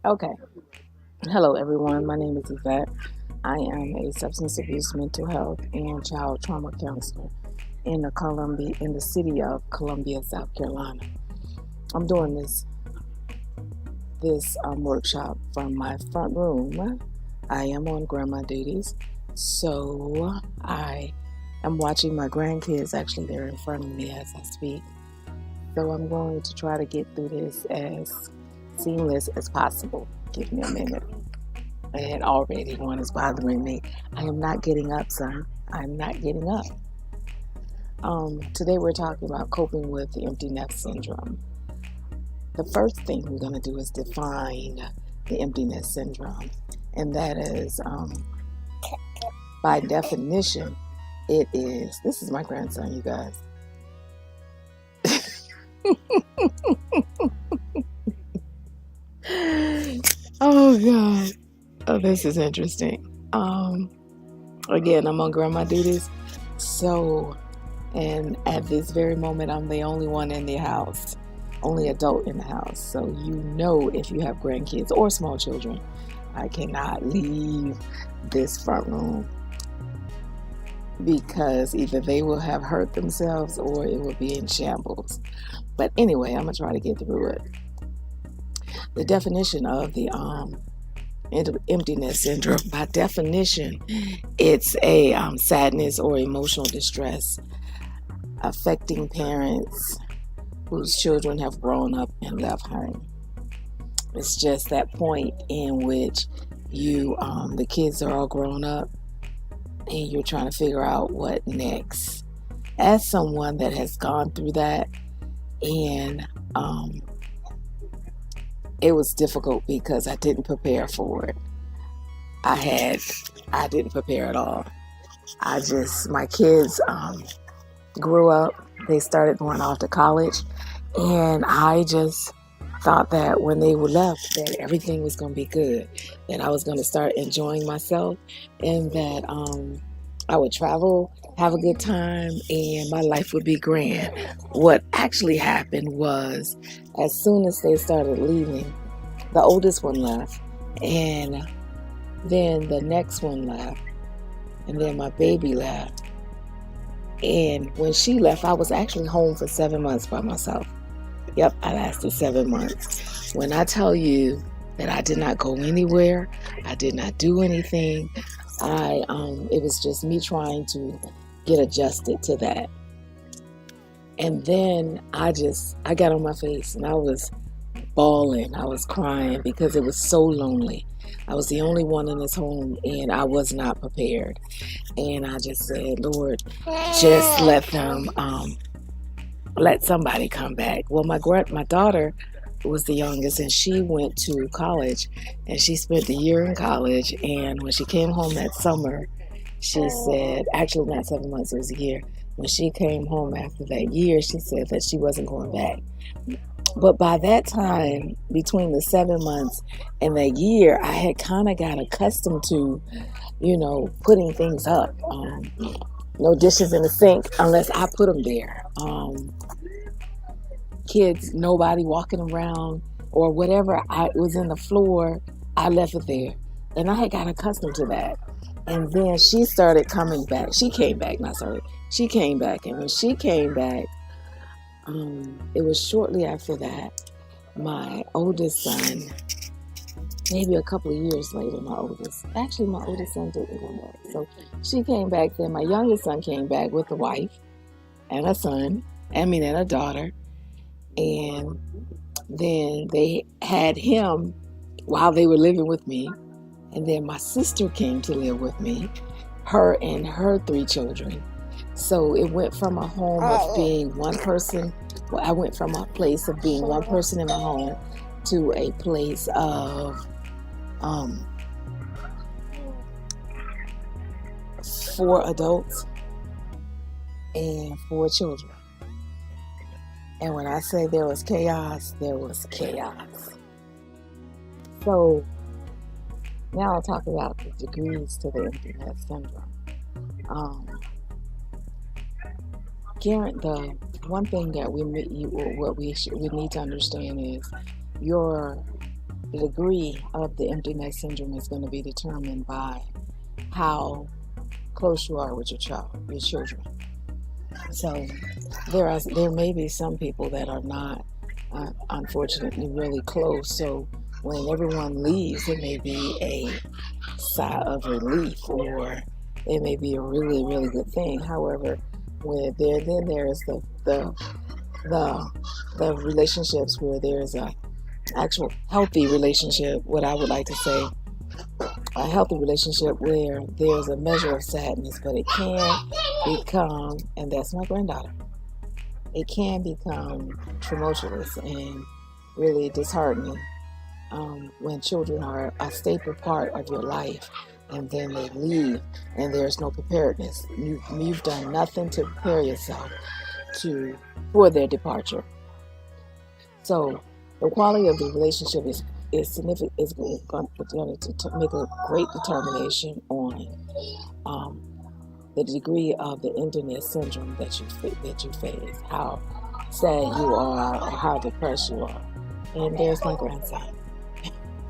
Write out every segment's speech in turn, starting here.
Okay. Hello, everyone. My name is Yvette. I am a substance abuse, mental health, and child trauma counselor in the city of Columbia, South Carolina. I'm doing this workshop from my front room. I am on grandma duties, so I am watching my grandkids. Actually, they're in front of me as I speak. So I'm going to try to get through this as seamless as possible. Give me a minute. And already one is bothering me. I am not getting up, son. I'm not getting up. Today we're talking about coping with the empty nest syndrome. The first thing we're going to do is define the emptiness syndrome, and that is, by definition, it is. This is my grandson, you guys. Oh God. Oh, this is interesting. Again, I'm on grandma duties, so and at this very moment, I'm the only one in the house, only adult in the house. So, if you have grandkids or small children, I cannot leave this front room because either they will have hurt themselves or it will be in shambles. But anyway, I'm going to try to get through it. The definition of the emptiness syndrome, by definition, it's a sadness or emotional distress affecting parents whose children have grown up and left home. It's just that point in which the kids are all grown up and you're trying to figure out what next. As someone that has gone through that, and it was difficult because I didn't prepare for it. I didn't prepare at all. My kids grew up, they started going off to college, and I just thought that when they were left that everything was going to be good, that I was going to start enjoying myself, and that I would travel, have a good time, and my life would be grand. What actually happened was, as soon as they started leaving, the oldest one left, and then the next one left, and then my baby left. And when she left, I was actually home for 7 months by myself. Yep, I lasted 7 months. When I tell you that I did not go anywhere, I did not do anything. It was just me trying to get adjusted to that. And then I got on my face and I was bawling. I was crying because it was so lonely. I was the only one in this home and I was not prepared. And I just said, Lord, just let somebody come back. Well, my daughter was the youngest, and she went to college, and she spent the year in college. And when she came home that summer, she said, actually not 7 months, it was a year. When she came home after that year, she said that she wasn't going back. But by that time, between the 7 months and that year, I had kind of got accustomed to, putting things up. No dishes in the sink unless I put them there. Kids, nobody walking around or whatever I was in the floor, I left it there. And I had got accustomed to that. And then she started coming back. She came back, not sorry. She came back. And when she came back, it was shortly after that, my oldest son, maybe a couple of years later, my oldest son didn't come back. So she came back. Then my youngest son came back with a wife and a son, and a daughter. And then they had him while they were living with me. And then my sister came to live with me, her and her 3 children. So it went from a home of being one person. Well, I went from a place of being one person in my home to a place of 4 adults and 4 children. And when I say there was chaos, there was chaos. So now I'll talk about the degrees to the empty nest syndrome. The one thing that we need to understand is your the degree of the empty nest syndrome is going to be determined by how close you are with your children. So there may be some people that are not, unfortunately, really close. So when everyone leaves, it may be a sigh of relief, or it may be a really, really good thing. However, then there's the relationships where there's a actual healthy relationship. What I would like to say, a healthy relationship where there's a measure of sadness, but it can become, and that's my granddaughter, it can become tumultuous and really disheartening when children are a staple part of your life and then they leave and there's no preparedness. You've done nothing to prepare yourself for their departure. So the quality of the relationship is significant. Is going to make a great determination on the degree of the emptiness syndrome that you face, how sad you are, or how depressed you are. And there's my grandson.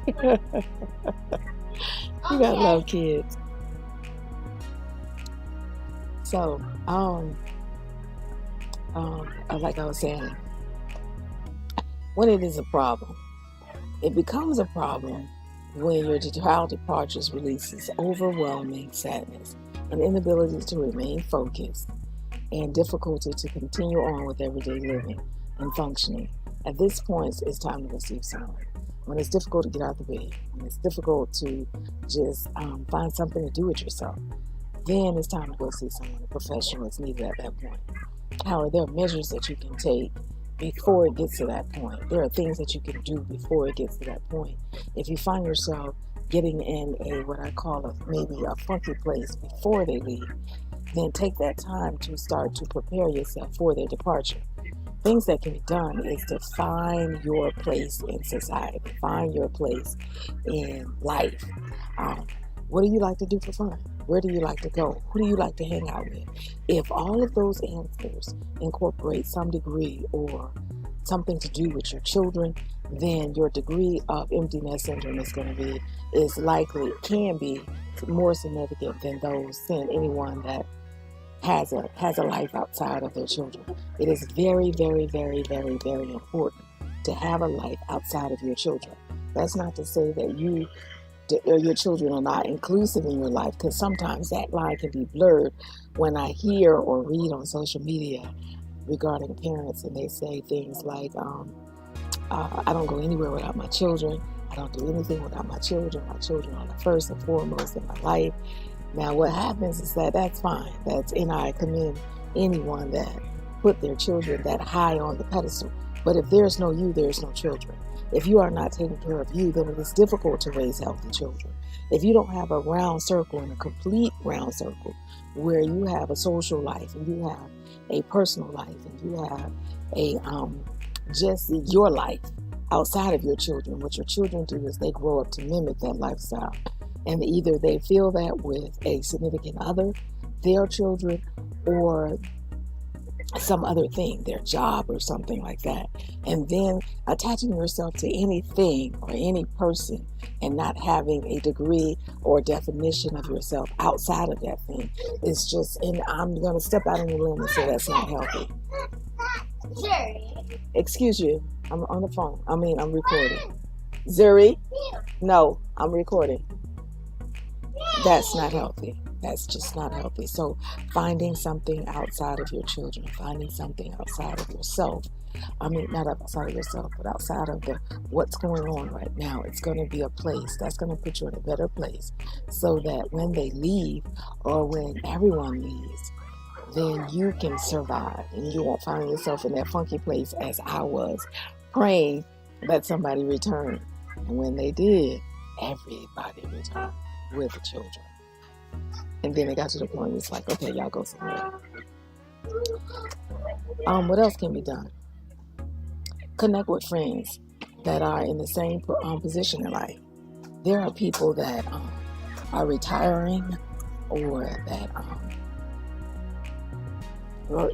You gotta love kids. So, like I was saying, when it is a problem, it becomes a problem when your child departures releases overwhelming sadness, an inability to remain focused, and difficulty to continue on with everyday living and functioning. At this point, it's time to receive someone. When it's difficult to get out of the bed, when it's difficult to just find something to do with yourself, then it's time to go see someone. A professional is needed at that point. However, there are measures that you can take before it gets to that point. There are things that you can do before it gets to that point. If you find yourself getting in what I call maybe a funky place before they leave, then take that time to start to prepare yourself for their departure. Things that can be done is to find your place in society, find your place in life. What do you like to do for fun? Where do you like to go? Who do you like to hang out with? If all of those answers incorporate some degree or something to do with your children, then your degree of empty nest syndrome can be more significant than anyone that has a life outside of their children. It is very, very, very, very, very important to have a life outside of your children. That's not to say that your children are not inclusive in your life, because sometimes that line can be blurred when I hear or read on social media regarding parents, and they say things like, I don't go anywhere without my children. I don't do anything without my children. My children are the first and foremost in my life. Now, what happens is that's fine. And I commend anyone that put their children that high on the pedestal. But if there's no you, there's no children. If you are not taking care of you, then it is difficult to raise healthy children. If you don't have a round circle and a complete round circle where you have a social life and you have a personal life and you have just your life outside of your children, what your children do is they grow up to mimic that lifestyle. And either they feel that with a significant other, their children, or some other thing, their job or something like that. And then attaching yourself to anything or any person and not having a degree or definition of yourself outside of that thing is just, and I'm going to step out on the limb and say that's not healthy. Excuse you, I'm on the phone. I'm recording. Zuri? No, I'm recording. That's not healthy. That's just not healthy. So finding something outside of your children, finding something outside of yourself, not outside of yourself, but outside of what's going on right now, it's going to be a place that's going to put you in a better place so that when they leave or when everyone leaves, then you can survive and you won't find yourself in that funky place as I was praying that somebody return. And when they did, everybody returned with the children. And then it got to the point where it's like, okay, y'all go somewhere. What else can be done? Connect with friends that are in the same position in life. There are people that are retiring or that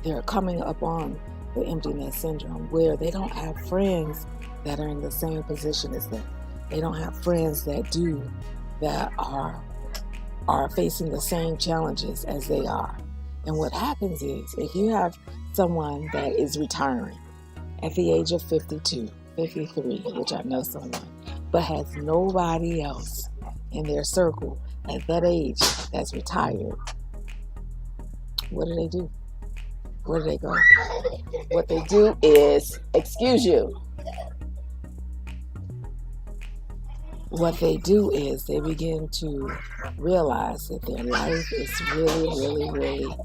they're coming up on the empty nest syndrome where they don't have friends that are in the same position as them. They don't have friends that are facing the same challenges as they are. And what happens is, if you have someone that is retiring at the age of 52, 53, which I know someone, but has nobody else in their circle at that age that's retired, what do? Where do they go? What they do is, excuse you, what they do is they begin to realize that their life is really, really, really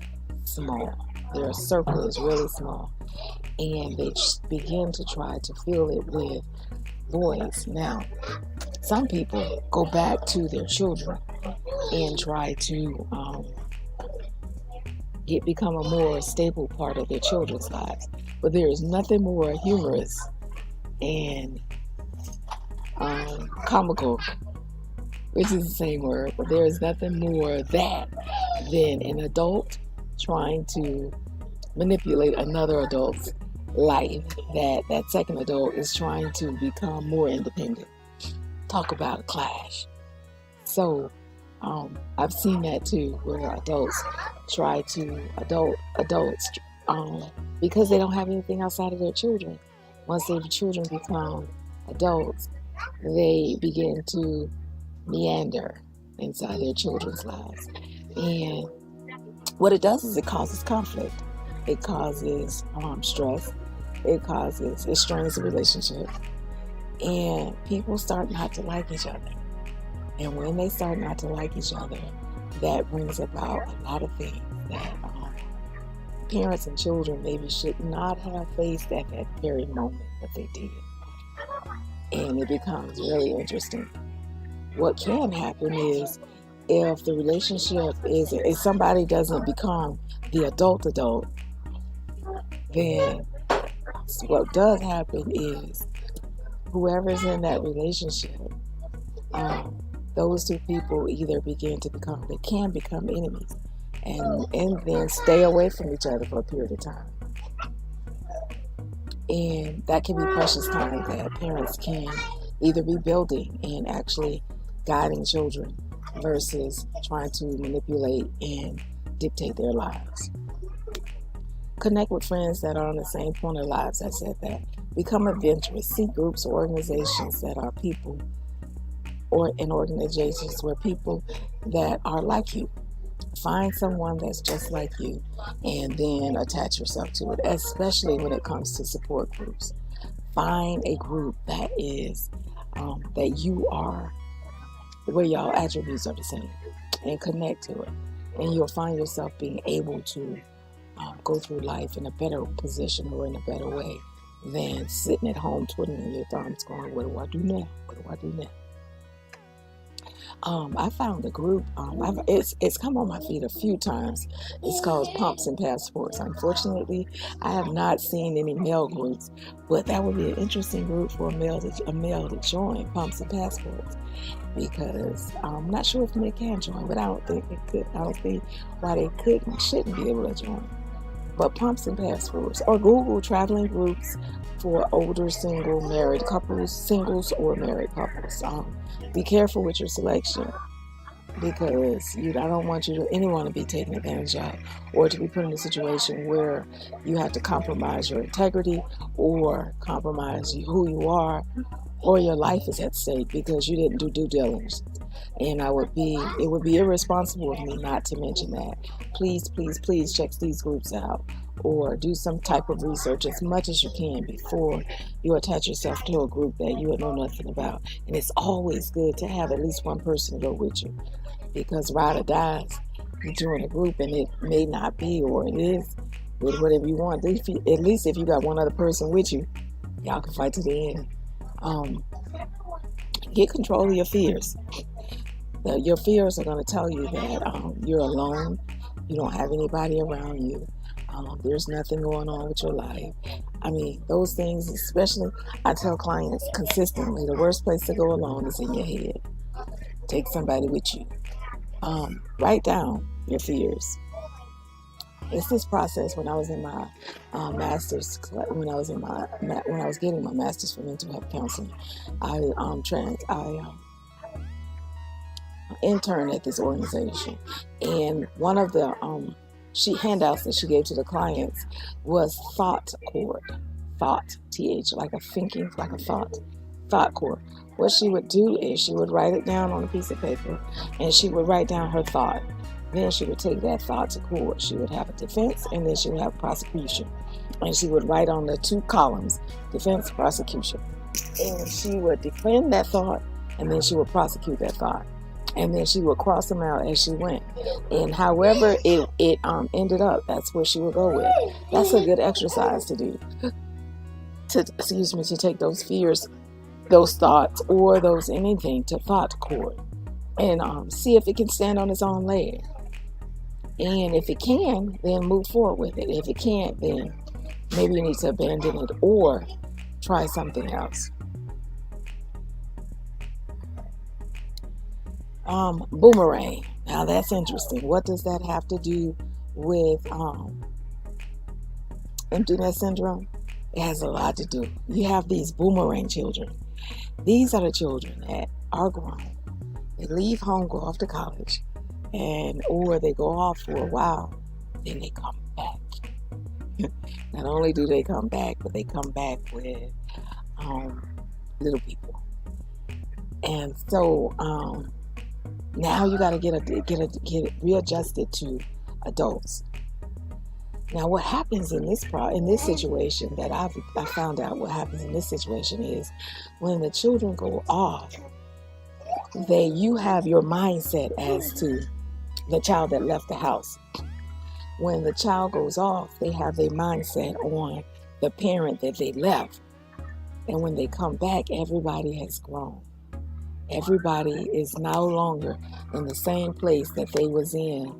small. Their circle is really small. And they begin to try to fill it with boys. Now, some people go back to their children and try to become a more stable part of their children's lives. But there is nothing more humorous and comical, which is the same word, but there is nothing more that than an adult trying to manipulate another adult's life, that second adult is trying to become more independent. Talk about a clash. So I've seen that too, where adults try to adults because they don't have anything outside of their children. Once their children become adults, they begin to meander inside their children's lives. And what it does is it causes conflict. It causes stress. It strains the relationship. And people start not to like each other. And when they start not to like each other, that brings about a lot of things that parents and children maybe should not have faced at that very moment, but they did. And it becomes really interesting. What can happen is, if the relationship is, if somebody doesn't become the adult, then what does happen is, whoever's in that relationship, those two people either they can become enemies and then stay away from each other for a period of time. And that can be precious time that parents can either be building and actually guiding children versus trying to manipulate and dictate their lives. Connect with friends that are on the same point of lives. I said that. Become adventurous. Seek groups or organizations that are people in organizations where people that are like you. Find someone that's just like you and then attach yourself to it, especially when it comes to support groups. Find a group that is that you are, where y'all attributes are the same, and connect to it. And you'll find yourself being able to go through life in a better position or in a better way than sitting at home twiddling your thumbs going, what do I do now? What do I do now? I found a group, it's come on my feed a few times. It's called Pumps and Passports. Unfortunately, I have not seen any male groups, but that would be an interesting group for a male to join, Pumps and Passports, because I'm not sure if men can join, but I don't think why they shouldn't be able to join. But Pumps and Passports, or Google traveling groups for older single married couples, singles or married couples. Be careful with your selection, because I don't want anyone to be taken advantage of, or to be put in a situation where you have to compromise your integrity or compromise who you are, or your life is at stake because you didn't do due diligence. And it would be irresponsible of me not to mention that. Please, please, please check these groups out, or do some type of research as much as you can before you attach yourself to a group that you know nothing about. And it's always good to have at least one person to go with you, because ride or dies, you join a group and it may not be, or it is, with whatever you want. At least if you got one other person with you, y'all can fight to the end. Get control of your fears. Your fears are going to tell you that you're alone, you don't have anybody around you, there's nothing going on with your life. I mean, those things, especially, I tell clients consistently, the worst place to go alone is in your head. Take somebody with you. Write down your fears. It's this process when I was in my master's, when I was getting my master's for mental health counseling. I interned at this organization, and one of the handouts that she gave to the clients was thought cord. Thought, TH, like a thinking, like a thought cord. What she would do is she would write it down on a piece of paper, and she would write down her thought. Then she would take that thought to court. She would have a defense, and then she would have prosecution. And she would write on the 2 columns, defense, prosecution. And she would defend that thought, and then she would prosecute that thought. And then she would cross them out as she went. And however it ended up, that's where she would go with. That's a good exercise to do. To take those fears, those thoughts, or those anything to thought court, and see if it can stand on its own leg. And if it can, then move forward with it. If it can't, then maybe you need to abandon it or try something else. Boomerang. Now that's interesting. What does that have to do with empty nest syndrome? It has a lot to do. You have these boomerang children. These are the children that are grown. They leave home, go off to college, or they go off for a while, then they come back. Not only do they come back, but they come back with little people. And so now you got to get readjusted to adults. Now, what happens in this situation that I found out what happens in this situation is when the children go off, you have your mindset as to the child that left the house. When the child goes off, they have their mindset on the parent that they left. And when they come back, everybody has grown. Everybody is no longer in the same place that they was in